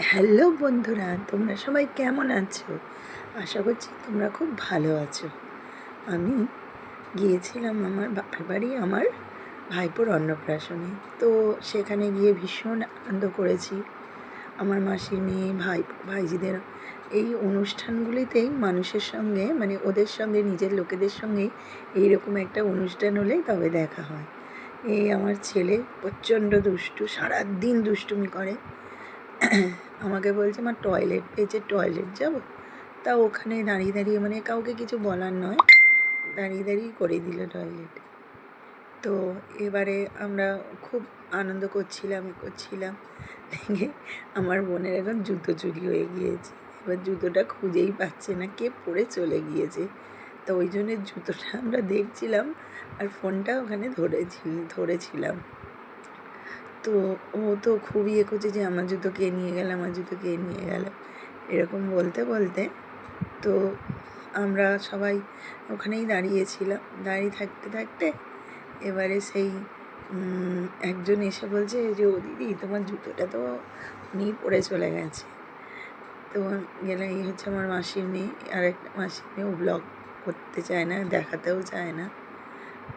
Hello বন্ধুরা, তোমরা সবাই কেমন আছো? আশা করছি তোমরা খুব ভালো আছো। আমি গিয়েছিলাম আমার বাপের বাড়ি আমার ভাইপোর অন্নপ্রাশনে। তো সেখানে গিয়ে ভীষণ আনন্দ করেছি। আমার মাসির মেয়ে ভাইজিদের এই অনুষ্ঠানগুলিতেই মানুষের সঙ্গে ওদের সঙ্গে নিজের লোকেদের সঙ্গে এইরকম একটা অনুষ্ঠান হলেই তবে দেখা হয়। এই আমার ছেলে প্রচণ্ড দুষ্টু, সারাদিন দুষ্টুমি করে। আমাকে বলছে মা টয়লেট পেয়েছে, টয়লেট যাব। তা ওখানে দাঁড়িয়ে দাঁড়িয়ে কাউকে কিছু বলার নয়, দাঁড়িয়ে দাঁড়িয়ে করে দিল টয়লেট। তো এবারে আমরা খুব আনন্দ করছিলাম দেখে আমার বোনের এখন জুতো চুরি হয়ে গিয়েছে। এবার জুতোটা খুঁজেই পাচ্ছে না, কে পরে চলে গিয়েছে। তো ওই জন্য জুতোটা আমরা দেখছিলাম আর ফোনটা ওখানে ধরেছিলাম। তো ও তো খুব ইয়ে করছে যে আমার জুতো কে নিয়ে গেল, আমার জুতো কে নিয়ে গেল, এরকম বলতে বলতে তো আমরা সবাই ওখানেই দাঁড়িয়েছিলাম। দাঁড়িয়ে থাকতে থাকতে এবারে সেই একজন এসে বলছে যে ও দিদি, তোমার জুতোটা তো উনি পরে চলে গেছে। তো গেলে এই হচ্ছে আমার মাসির মেয়ে, আর একটা মাসির মেয়ে, ও ব্লগ করতে চায় না, দেখাতেও চায় না।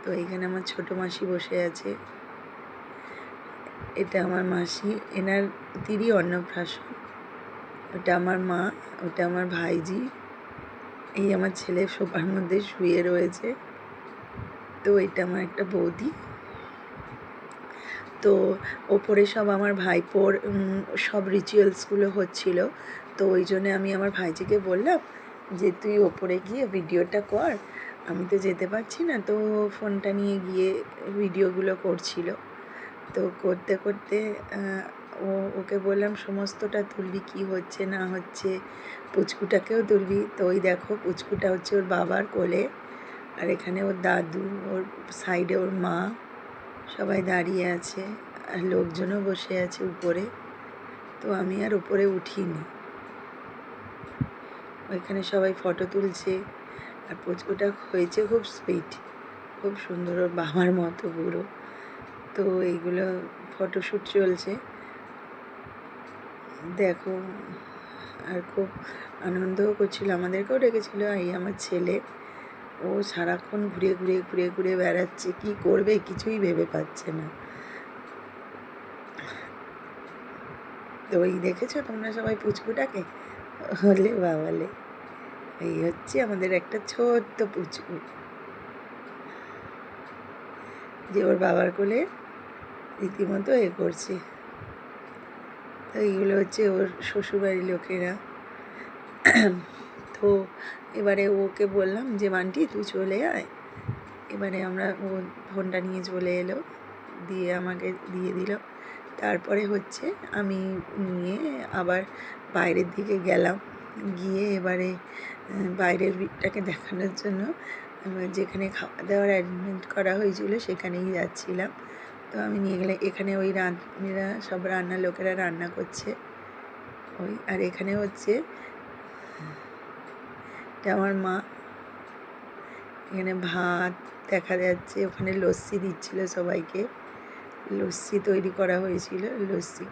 তো এইখানে আমার ছোটো মাসি বসে আছে, এটা আমার মাসি, এনার তিরি অন্নপ্রাশন। ওটা আমার মা, ওটা আমার ভাইজি। এই আমার ছেলে সোফার মধ্যে শুয়ে রয়েছে। তো এটা আমার একটা বৌদি। তো ওপরে সব আমার ভাইপোর সব রিচুয়ালসগুলো হচ্ছিল। তো ওই জন্যে আমি আমার ভাইজিকে বললাম যে তুই ওপরে গিয়ে ভিডিওটা কর, আমি তো যেতে পারছি না। তো ফোনটা নিয়ে গিয়ে ভিডিওগুলো করছিল। তো করতে করতে ওকে বললাম সমস্তটা তুলবি, কী হচ্ছে না হচ্ছে, পুচকুটাকেও তুলবি। তো ওই দেখো, পুচকুটা হচ্ছে ওর বাবার কোলে, আর এখানে ওর দাদু, ওর সাইডে ওর মা, সবাই দাঁড়িয়ে আছে, আর লোকজনও বসে আছে উপরে। তো আমি আর উপরে উঠিনি, ওইখানে সবাই ফটো তুলছে। আর পুচকুটা হয়েছে খুব সুইট, খুব সুন্দর, ওর বাবার মতো পুরো। তো এইগুলো ফটোশ্যুট চলছে, দেখো। আর খুব আনন্দও করছিল, আমাদেরকেও ডেকেছিল। এই আমার ছেলে, ও সারাক্ষণ ঘুরে ঘুরে ঘুরে ঘুরে বেড়াচ্ছে, কী করবে কিছুই ভেবে পাচ্ছে না। তো ওই দেখেছো তোমরা সবাই পুচকুটাকে, হলে বাবালে, এই হচ্ছে আমাদের একটা ছোট্ট পুচকু, যে ওর বাবার কোলে রীতিমতো করছে। তো এইগুলো হচ্ছে ওর শ্বশুরবাড়ির লোকেরা। তো এবারে ওকে বললাম যে মান্টি তুই চলে আয়। এবারে ও ফোনটা নিয়ে চলে এলো, দিয়ে আমাকে দিয়ে দিল। তারপরে হচ্ছে আমি নিয়ে আবার বাইরের দিকে গেলাম, গিয়ে এবারে বাইরের ভিউটাকে দেখানোর জন্য যেখানে খাওয়া দাওয়ার অ্যারেঞ্জমেন্ট করা হয়েছিল সেখানেই যাচ্ছিলাম। তো আমি নিয়ে গেলে এখানে ওই রাঁধুনিরা সব লোকেরা রান্না করছে ওই। আর এখানে হচ্ছে এটা আমার মা, এখানে ভাত দেখা যাচ্ছে, ওখানে লস্যি দিচ্ছিল সবাইকে, লস্যি তৈরি করা হয়েছিল, লস্যি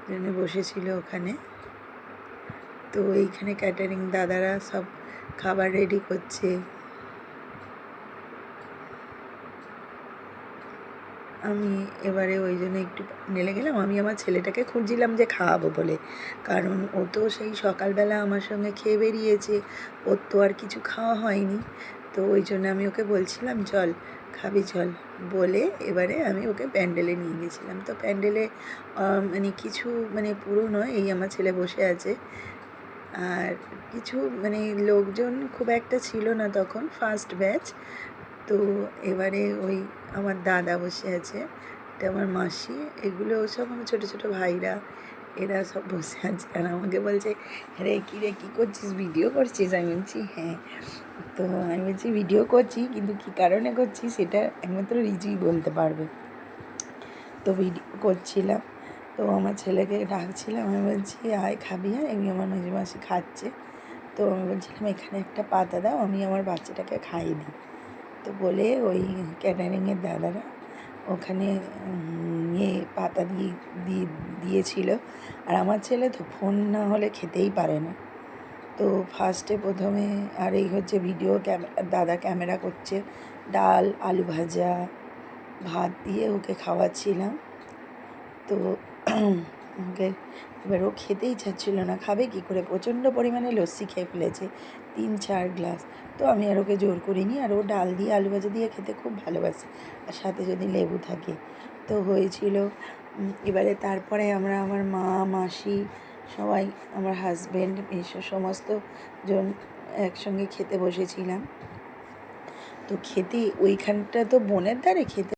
জন্য বসেছিল ওখানে। তো এইখানে ক্যাটারিং দাদারা সব খাবার রেডি করছে। আমি এবারে ওই জন্য একটু নেলে গেলাম। আমি আমার ছেলেটাকে খুঁজছিলাম যে খাওয়াবো বলে, কারণ ও তো সেই সকালবেলা আমার সঙ্গে খেয়ে বেরিয়েছে, ওর তো আর কিছু খাওয়া হয়নি। তো ওই জন্য আমি ওকে বলছিলাম চল খাবি চল বলে, এবারে আমি ওকে প্যান্ডেলে নিয়ে গেছিলাম। তো প্যান্ডেলে কিছু পুরো নয়, এই আমার ছেলে বসে আছে, আর কিছু লোকজন খুব একটা ছিল না তখন, ফার্স্ট ব্যাচ। তো এবারে ওই আমার দাদা বসে আছে, এটা আমার মাসি, এগুলো সব আমার ছোটো ছোটো ভাইরা, এরা সব বসে আছে। আর আমাকে বলছে রে কী রে, কী করছিস, ভিডিও করছিস? আমি বলছি হ্যাঁ। তো আমি বলছি ভিডিও করছি, কিন্তু কী কারণে করছি সেটা একমাত্র রিজুই বলতে পারবে। তো ভিডিও করছিলাম, তো আমার ছেলেকে ডাকছিলাম, আমি বলছি আয় খাবি, আর এমনি আমার মেজো মাসি খাচ্ছে। তো আমি বলছিলাম এখানে একটা পাতা দাও, আমি আমার বাচ্চাটাকে খাইয়ে দিই। তো বলে ওই ক্যাটারিংয়ের দাদারা ওখানে পাতা দিয়েছিল। আর আমার ছেলে তো ফোন না হলে খেতেই পারে না। তো প্রথমে আর এই হচ্ছে ভিডিও দাদা ক্যামেরা করছে, ডাল, আলু ভাজা, ভাত দিয়ে ওকে খাওয়াচ্ছিলাম। তো ওকে এবার ও খেতেই চাচ্ছিল না, খাবে কী করে, প্রচণ্ড পরিমাণে লস্যি খেয়ে ফেলেছে 3-4 গ্লাস। তো আমি আর ওকে জোর করিনি, আর ও ডাল দিয়ে আলু ভাজা দিয়ে খেতে খুব ভালোবাসে, আর সাথে যদি লেবু থাকে। তো হয়েছিল এবারে তারপরে আমরা আমার মা, মাসি, সবাই, আমার হাজব্যান্ড, সমস্ত জন একসঙ্গে খেতে বসেছিলাম। তো খেতে ওইখানটা তো বনের ধারে, খেতে